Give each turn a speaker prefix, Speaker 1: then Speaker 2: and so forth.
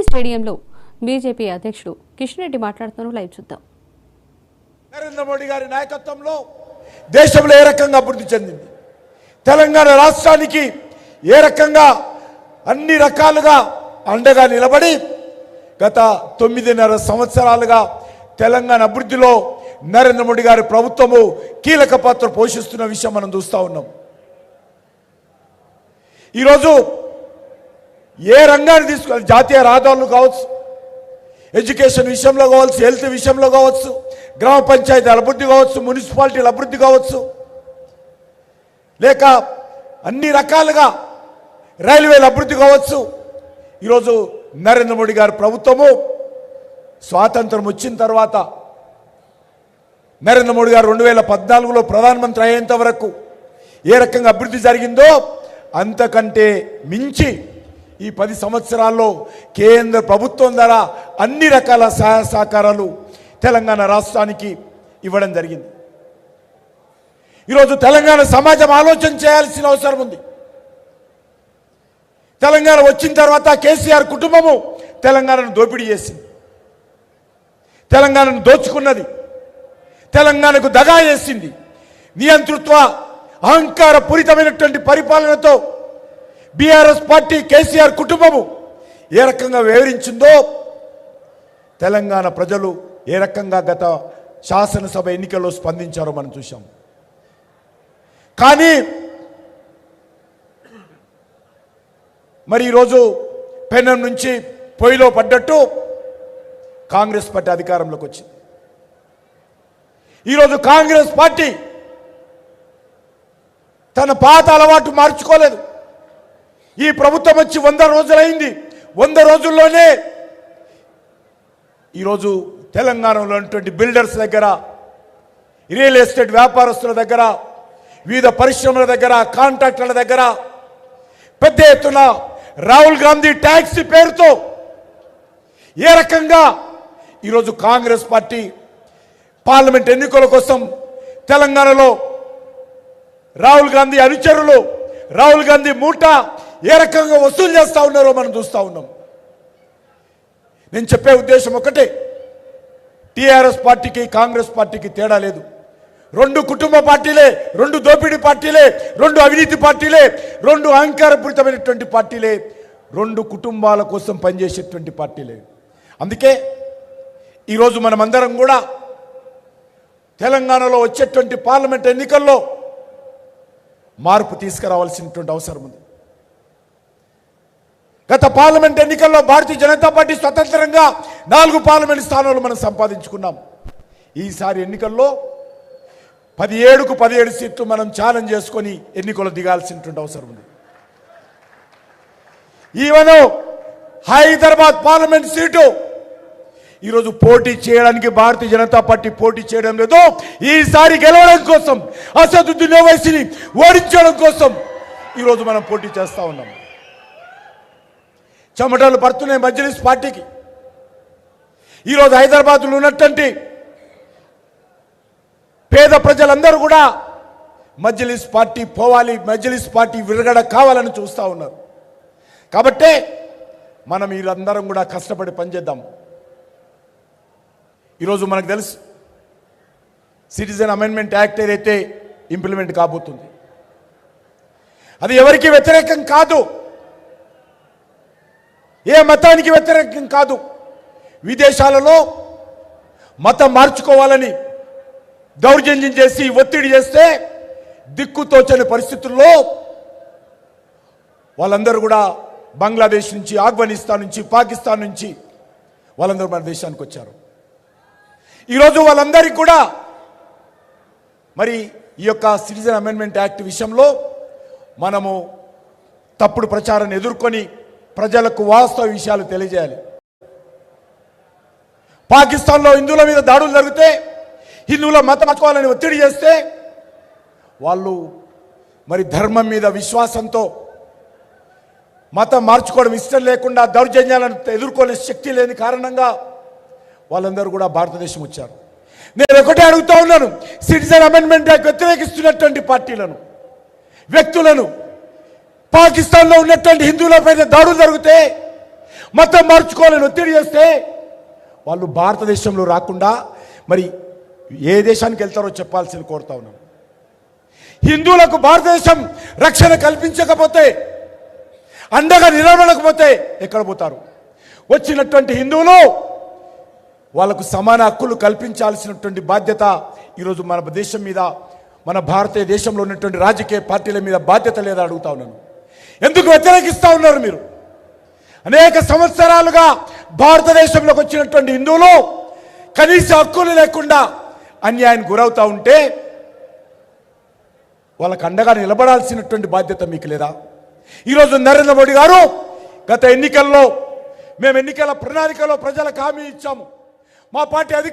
Speaker 1: స్టేడియంలో బీజేపీ అధ్యక్షుడు కిషన్ రెడ్డి మాట్లాడుతున్నారు. లైవ్ చూద్దాం.
Speaker 2: నరేంద్ర మోడీ గారి నాయకత్వంలో దేశంలో ఏ రకంగా అభివృద్ధి చెందింది, తెలంగాణ రాష్ట్రానికి ఏ రకంగా అన్ని రకాలుగా అండగా నిలబడి గత 9.5 సంవత్సరాలుగా తెలంగాణ అభివృద్ధిలో నరేంద్ర మోడీ గారి ప్రభుత్వము కీలక పాత్ర పోషిస్తున్న విషయం మనం చూస్తూ ఉన్నాం. ఈరోజు ఏ రంగాన్ని తీసుకుని జాతీయ రహదారులు కావచ్చు, ఎడ్యుకేషన్ విషయంలో కావచ్చు, హెల్త్ విషయంలో కావచ్చు, గ్రామ పంచాయతీల అభివృద్ధి కావచ్చు, మున్సిపాలిటీల అభివృద్ధి కావచ్చు, లేక అన్ని రకాలుగా రైల్వేల అభివృద్ధి కావచ్చు. ఈరోజు నరేంద్ర మోడీ గారి ప్రభుత్వము స్వాతంత్రం వచ్చిన తర్వాత నరేంద్ర మోడీ గారు 2014లో ప్రధానమంత్రి అయ్యేంత వరకు ఏ రకంగా అభివృద్ధి జరిగిందో అంతకంటే మించి ఈ 10 సంవత్సరాల్లో కేంద్ర ప్రభుత్వం ద్వారా అన్ని రకాల సహాయ సహకారాలు తెలంగాణ రాష్ట్రానికి ఇవ్వడం జరిగింది. ఈరోజు తెలంగాణ సమాజం ఆలోచన చేయాల్సిన అవసరం ఉంది. తెలంగాణ వచ్చిన తర్వాత కేసీఆర్ కుటుంబము తెలంగాణను దోపిడీ చేసింది, తెలంగాణను దోచుకున్నది, తెలంగాణకు దగా చేసింది. నియంతృత్వ అహంకార పూరితమైనటువంటి పరిపాలనతో బీఆర్ఎస్ పార్టీ కేసీఆర్ కుటుంబము ఏ రకంగా వివరించిందో తెలంగాణ ప్రజలు ఏ రకంగా గత శాసనసభ ఎన్నికల్లో స్పందించారో మనం చూసాం. కానీ మరి ఈరోజు పెనం నుంచి పొయ్యిలో పడ్డట్టు కాంగ్రెస్ పార్టీ అధికారంలోకి వచ్చింది. ఈరోజు కాంగ్రెస్ పార్టీ తన పాత అలవాటు మార్చుకోలేదు. ఈ ప్రభుత్వం వచ్చి 100 రోజులైంది. 100 రోజుల్లోనే ఈరోజు తెలంగాణలో ఉన్నటువంటి బిల్డర్స్ దగ్గర, రియల్ ఎస్టేట్ వ్యాపారస్తుల దగ్గర, వివిధ పరిశ్రమల దగ్గర, కాంట్రాక్టర్ల దగ్గర పెద్ద ఎత్తున రాహుల్ గాంధీ ట్యాక్సీ పేరుతో ఏ రకంగా ఈరోజు కాంగ్రెస్ పార్టీ పార్లమెంట్ ఎన్నికల కోసం తెలంగాణలో రాహుల్ గాంధీ అనుచరులు, రాహుల్ గాంధీ మూట ఏ రకంగా వసూలు చేస్తూ ఉన్నారో మనం చూస్తూ ఉన్నాం. నేను చెప్పే ఉద్దేశం ఒకటే, టీఆర్ఎస్ పార్టీకి కాంగ్రెస్ పార్టీకి తేడా లేదు. 2 కుటుంబ పార్టీలే, 2 దోపిడీ పార్టీలే, 2 అవినీతి పార్టీలే, 2 అహంకారపూరితమైనటువంటి పార్టీలే, 2 కుటుంబాల కోసం పనిచేసేటువంటి పార్టీలే. అందుకే ఈరోజు మనమందరం కూడా తెలంగాణలో వచ్చేటువంటి పార్లమెంట్ ఎన్నికల్లో మార్పు తీసుకురావాల్సినటువంటి అవసరం ఉంది. గత పార్లమెంట్ ఎన్నికల్లో భారతీయ జనతా పార్టీ స్వతంత్రంగా 4 పార్లమెంట్ స్థానాలు మనం సంపాదించుకున్నాం. ఈసారి ఎన్నికల్లో 17కు 17 సీట్లు మనం ఛాలెంజ్ చేసుకొని ఎన్నికలు దిగాల్సినటువంటి అవసరం ఉంది. ఈవెన్ హైదరాబాద్ పార్లమెంట్ సీటు ఈరోజు పోటీ చేయడానికి భారతీయ జనతా పార్టీ పోటీ చేయడం లేదు. ఈసారి గెలవడం కోసం, అసదుద్దీన్ ఓవైసీని ఓడించడం కోసం ఈరోజు మనం పోటీ చేస్తూ ఉన్నాం. చెమటలు పడుతున్నాయి మజ్లిస్ పార్టీకి. ఈరోజు హైదరాబాద్లో ఉన్నటువంటి పేద ప్రజలందరూ కూడా మజ్లిస్ పార్టీ పోవాలి, మజ్లిస్ పార్టీ విరగడ కావాలని చూస్తూ ఉన్నారు. కాబట్టే మనం వీళ్ళందరం కూడా కష్టపడి పనిచేద్దాం. ఈరోజు మనకు తెలుసు, సిటిజన్ అమెండ్మెంట్ యాక్ట్ ఏదైతే ఇంప్లిమెంట్ కాబోతుంది అది ఎవరికి వ్యతిరేకం కాదు, ఏ మతానికి వ్యతిరేకం కాదు. విదేశాలలో మతం మార్చుకోవాలని దౌర్జన్యం చేసి ఒత్తిడి చేస్తే దిక్కుతోచని పరిస్థితుల్లో వాళ్ళందరూ కూడా బంగ్లాదేశ్ నుంచి, ఆఫ్ఘనిస్తాన్ నుంచి, పాకిస్తాన్ నుంచి వాళ్ళందరూ మన దేశానికి వచ్చారు. ఈరోజు వాళ్ళందరికీ కూడా మరి ఈ యొక్క సిటిజన్ అమెండ్మెంట్ యాక్ట్ విషయంలో మనము తప్పుడు ప్రచారాన్ని ఎదుర్కొని ప్రజలకు వాస్తవ విషయాలు తెలియజేయాలి. పాకిస్తాన్లో హిందువుల మీద దాడులు జరిగితే, హిందువుల మతం మార్చుకోవాలని ఒత్తిడి చేస్తే వాళ్ళు మరి ధర్మం మీద విశ్వాసంతో మతం మార్చుకోవడం ఇష్టం లేకుండా దౌర్జన్యాలను ఎదుర్కొనే శక్తి లేని కారణంగా వాళ్ళందరూ కూడా భారతదేశం వచ్చారు. నేను ఒకటే అడుగుతా ఉన్నాను, సిటిజన్ అమెండ్మెంట్ యాక్ట్ వ్యతిరేకిస్తున్నటువంటి పార్టీలను, వ్యక్తులను, పాకిస్తాన్లో ఉన్నటువంటి హిందువులపైన దాడులు జరిగితే మతం మార్చుకోవాలని ఒత్తిడి చేస్తే వాళ్ళు భారతదేశంలో రాకుండా మరి ఏ దేశానికి వెళ్తారో చెప్పాల్సింది కోరుతా ఉన్నాం. హిందువులకు భారతదేశం రక్షణ కల్పించకపోతే, అండగా నిలబడకపోతే ఎక్కడ పోతారు? వచ్చినటువంటి హిందువులు వాళ్ళకు సమాన హక్కులు కల్పించాల్సినటువంటి బాధ్యత ఈరోజు మన దేశం మీద, మన భారతీయ దేశంలో ఉన్నటువంటి రాజకీయ పార్టీల మీద బాధ్యత లేదా అడుగుతా ఉన్నాను. ఎందుకు వ్యతిరేకిస్తూ ఉన్నారు మీరు? అనేక సంవత్సరాలుగా భారతదేశంలోకి వచ్చినటువంటి హిందువులు కనీస హక్కులు లేకుండా అన్యాయానికి గురవుతూ ఉంటే వాళ్ళకు అండగా నిలబడాల్సినటువంటి బాధ్యత మీకు లేదా? ఈరోజు నరేంద్ర మోడీ గారు గత ఎన్నికల్లో మేము ఎన్నికల ప్రణాళికలో ప్రజలకు హామీ ఇచ్చాము, మా పార్టీ అధికారం